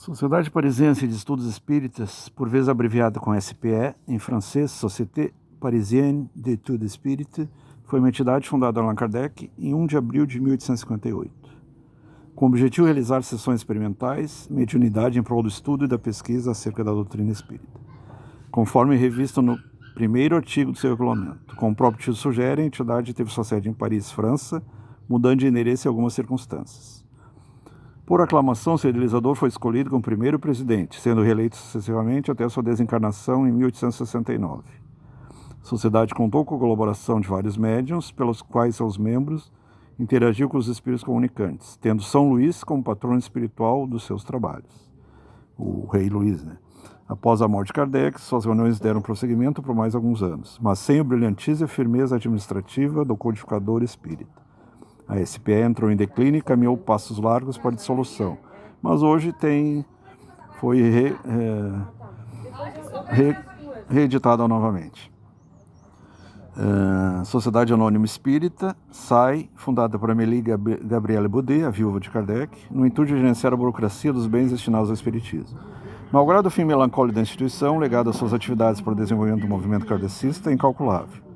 Sociedade Parisiense de Estudos Espíritas, por vezes abreviada com SPE, em francês, Société Parisienne d'Études Espíritas, foi uma entidade fundada por Allan Kardec em 1 de abril de 1858, com o objetivo de realizar sessões experimentais, mediunidade em prol do estudo e da pesquisa acerca da doutrina espírita, conforme revisto no primeiro artigo do seu regulamento. Como o próprio título sugere, a entidade teve sua sede em Paris, França, mudando de endereço em algumas circunstâncias. Por aclamação, seu idealizador foi escolhido como primeiro presidente, sendo reeleito sucessivamente até sua desencarnação em 1869. A sociedade contou com a colaboração de vários médiuns, pelos quais seus membros interagiam com os espíritos comunicantes, tendo São Luís como patrono espiritual dos seus trabalhos. O rei Luís, Após a morte de Kardec, suas reuniões deram prosseguimento por mais alguns anos, mas sem o brilhantismo e firmeza administrativa do codificador espírita. A SPE entrou em declínio e caminhou passos largos para a dissolução, mas hoje foi reeditada novamente. Sociedade Anônima Espírita, SAI, fundada por Amélie Gabrielle Baudet, a viúva de Kardec, no intuito de gerenciar a burocracia dos bens destinados ao espiritismo. Malgrado o fim melancólico da instituição, o legado às suas atividades para o desenvolvimento do movimento kardecista é incalculável.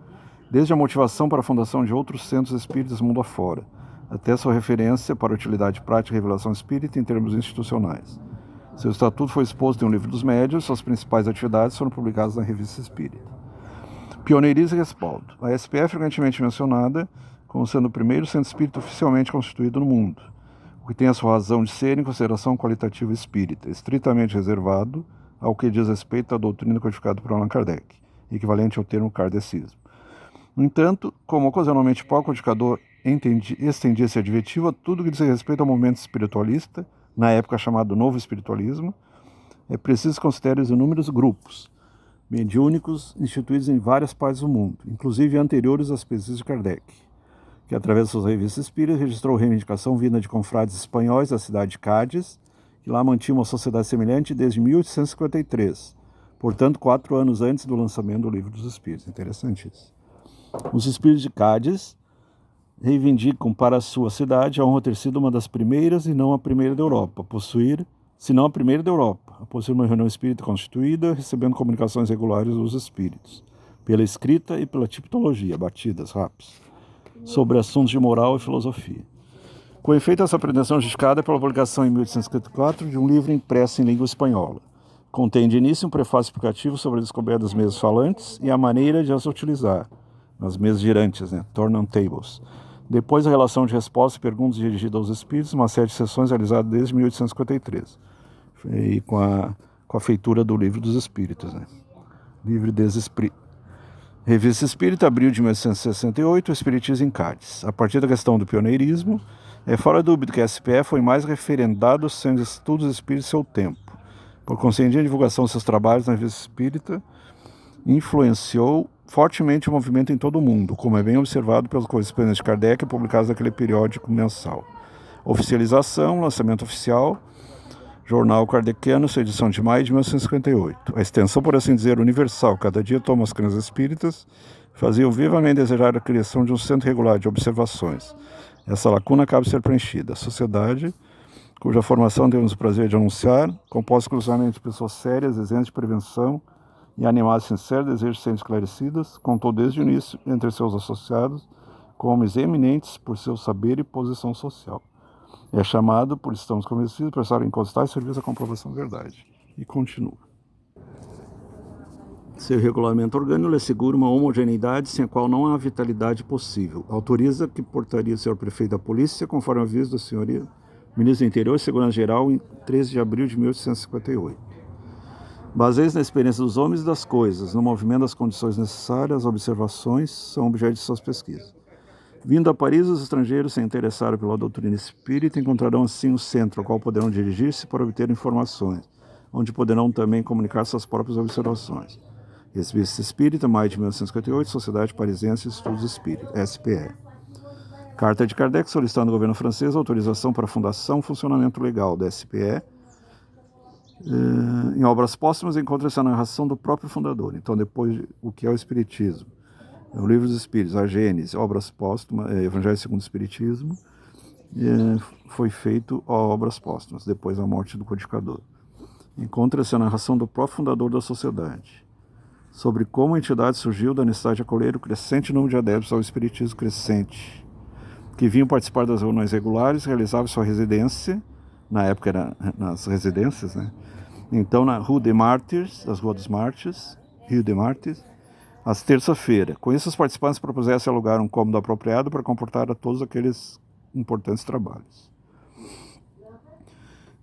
Desde a motivação para a fundação de outros centros espíritas mundo afora, até sua referência para a utilidade prática e revelação espírita em termos institucionais. Seu estatuto foi exposto em um livro dos médiuns, suas principais atividades foram publicadas na Revista Espírita. Pioneirismo e respaldo. A SPE é frequentemente mencionada como sendo o primeiro centro espírita oficialmente constituído no mundo, o que tem a sua razão de ser em consideração qualitativa espírita, estritamente reservado ao que diz respeito à doutrina codificada por Allan Kardec, equivalente ao termo kardecismo. No entanto, como ocasionalmente o codificador estendia esse adjetivo a tudo que diz respeito ao momento espiritualista, na época chamado Novo Espiritualismo, é preciso considerar os inúmeros grupos mediúnicos instituídos em várias partes do mundo, inclusive anteriores às pesquisas de Kardec, que através de suas revistas espíritas registrou reivindicação vinda de confrades espanhóis da cidade de Cádiz, que lá mantinha uma sociedade semelhante desde 1853, portanto 4 anos antes do lançamento do Livro dos Espíritos. Interessante isso. Os espíritos de Cádiz reivindicam para a sua cidade a honra de ter sido uma das primeiras e não a primeira da Europa, a possuir uma reunião espírita constituída, recebendo comunicações regulares dos espíritos, pela escrita e pela tipologia, batidas, raps, sobre assuntos de moral e filosofia. Com efeito, essa pretensão é justificada pela publicação em 1854 de um livro impresso em língua espanhola. Contém de início um prefácio explicativo sobre a descoberta das mesas falantes e a maneira de as utilizar, nas mesas girantes, turntables. Depois a relação de respostas e perguntas dirigidas aos espíritos, uma série de sessões realizadas desde 1853, e com a feitura do Livro dos Espíritos. Livre des Esprits. Revista Espírita, abril de 1868, o Espiritismo em Cádiz. A partir da questão do pioneirismo, é fora dúvida que a SPE foi mais referendado aos seus estudos espíritas em seu tempo. Por conseguinte, a divulgação de seus trabalhos na Revista Espírita influenciou fortemente o movimento em todo o mundo, como é bem observado pelos correspondentes de Kardec publicados naquele periódico mensal. Oficialização, lançamento oficial, Jornal Kardeciano, sua edição de maio de 1958. A extensão, por assim dizer, universal, cada dia toma as crianças espíritas, fazia vivamente desejar a criação de um centro regular de observações. Essa lacuna acaba de ser preenchida. A sociedade, cuja formação temos o prazer de anunciar, composta exclusivamente de pessoas sérias, isentas de prevenção e animadas de sincero desejo de serem esclarecidas, contou desde o início, entre seus associados, com homens eminentes por seu saber e posição social. É chamado, por estamos convencidos, por estar em constante serviço à comprovação da verdade. E continua. Seu regulamento orgânico lhe assegura uma homogeneidade sem a qual não há vitalidade possível. Autoriza que portaria o senhor prefeito da polícia, conforme aviso da senhoria ministro do Interior e Segurança Geral, em 13 de abril de 1858. Baseia-se na experiência dos homens e das coisas, no movimento das condições necessárias, as observações são objeto de suas pesquisas. Vindo a Paris, os estrangeiros se interessaram pela doutrina espírita encontrarão assim o centro ao qual poderão dirigir-se para obter informações, onde poderão também comunicar suas próprias observações. Revista Espírita, maio de 1958, Sociedade Parisiense de Estudos Espíritas, SPE. Carta de Kardec solicitando ao governo francês autorização para a fundação e funcionamento legal da SPE. Em obras póstumas encontra-se a narração do próprio fundador. Então, depois, o que é o Espiritismo? O Livro dos Espíritos, a Gênese, obras póstumas, Evangelho segundo o Espiritismo, foi feito a obras póstumas, depois da morte do codificador. Encontra-se a narração do próprio fundador da sociedade, sobre como a entidade surgiu da necessidade de acolher o crescente número de adeptos ao espiritismo crescente, que vinham participar das reuniões regulares, realizavam sua residência, na época era nas residências, né? Então na Rue des Martyrs, das Ruas dos Mártires, Rio de Martins, às terça-feira. Com isso, os participantes propusessem alugar um cômodo apropriado para comportar a todos aqueles importantes trabalhos.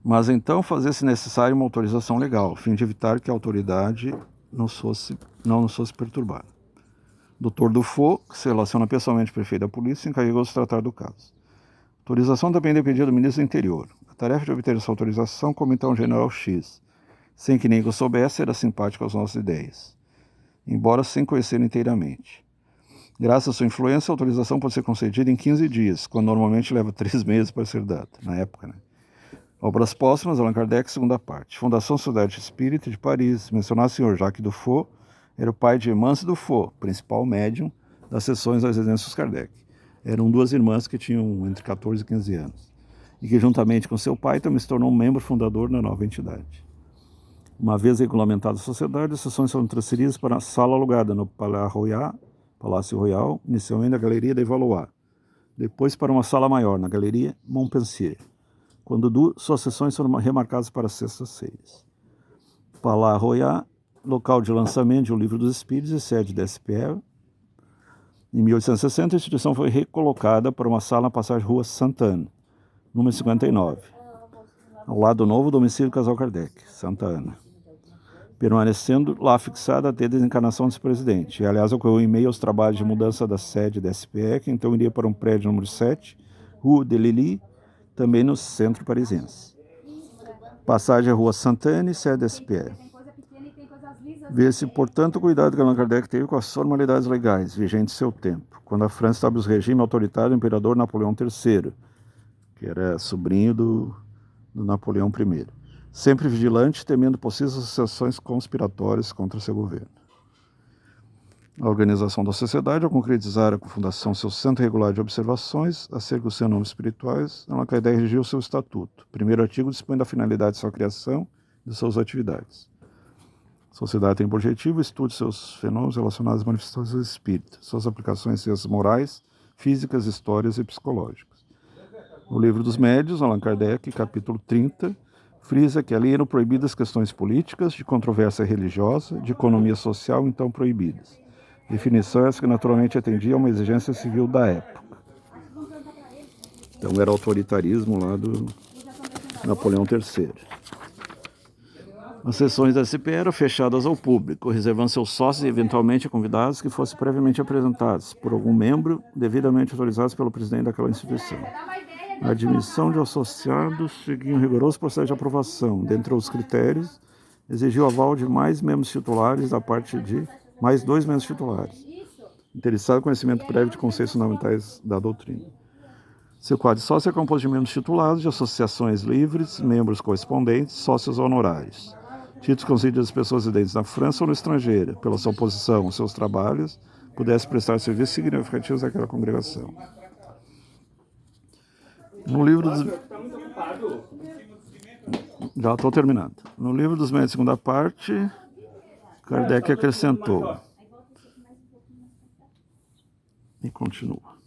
Mas então fazia-se necessário uma autorização legal, a fim de evitar que a autoridade não nos fosse perturbada. Dr. Dufault, que se relaciona pessoalmente com o prefeito da polícia, encarregou-se de tratar do caso. A autorização também dependia do ministro do Interior. A tarefa de obter essa autorização, como então o general X, sem que ninguém o soubesse, era simpático às nossas ideias, embora sem conhecer inteiramente. Graças à sua influência, a autorização pode ser concedida em 15 dias, quando normalmente leva 3 meses para ser dada, na época, né? Obras póstumas, Allan Kardec, segunda parte. Fundação Sociedade Espírita de Paris. Mencionar o Sr. Jacques Dufault, era o pai de Emance Dufault, principal médium das sessões das residências Kardec. Eram 2 irmãs que tinham entre 14 e 15 anos, e que juntamente com seu pai também se tornou um membro fundador da nova entidade. Uma vez regulamentada a sociedade, as sessões foram transferidas para a sala alugada no Palácio Royal, inicialmente na Galeria de Valois, depois para uma sala maior, na Galeria Montpensier, quando suas sessões foram remarcadas para sextas-feiras. Palácio Royal, local de lançamento de O Livro dos Espíritos e sede da SPE. Em 1860, a instituição foi recolocada para uma sala na passagem Rua Santa Ana, número 59, ao lado do novo domicílio do Casal Kardec, Santa Ana, permanecendo lá fixada até a desencarnação desse presidente. E, aliás, ocorreu em meio aos trabalhos de mudança da sede da SPE, que então iria para um prédio número 7, Rue de Lilly, também no centro parisiense. Passagem à Rua Santa-Ana, sede da SPE. Vê-se, portanto, o cuidado que Allan Kardec teve com as formalidades legais vigentes em seu tempo, quando a França estabeleceu o regime autoritário do imperador Napoleão III, que era sobrinho do Napoleão I, sempre vigilante, temendo possíveis associações conspiratórias contra seu governo. A organização da sociedade, ao concretizar a fundação seu centro regular de observações acerca dos fenômenos espirituais, Allan Kardec redigiu seu estatuto. O primeiro artigo dispõe da finalidade de sua criação e de suas atividades. A sociedade tem por objetivo o estudo de seus fenômenos relacionados às manifestações espíritas, suas aplicações em ciências morais, físicas, histórias e psicológicas. No Livro dos Médiuns, Allan Kardec, capítulo 30, frisa que ali eram proibidas questões políticas, de controvérsia religiosa, de economia social, então proibidas. Definição essa que naturalmente atendia a uma exigência civil da época. Então era autoritarismo lá do Napoleão III. As sessões da SPE eram fechadas ao público, reservando seus sócios e eventualmente convidados que fossem previamente apresentados por algum membro devidamente autorizados pelo presidente daquela instituição. A admissão de associados seguia um rigoroso processo de aprovação. Dentre os critérios, exigiu o aval de mais membros titulares da parte de mais 2 membros titulares, interessado em conhecimento prévio de conceitos fundamentais da doutrina. Seu quadro de sócio é composto de membros titulados, de associações livres, membros correspondentes, sócios honorários. Títulos concedidos às pessoas residentes na França ou no estrangeiro, pela sua posição ou seus trabalhos, pudessem prestar serviços significativos àquela congregação. No livro dos... Já estou terminando. No Livro dos Médiuns, segunda parte, Kardec acrescentou. E continua.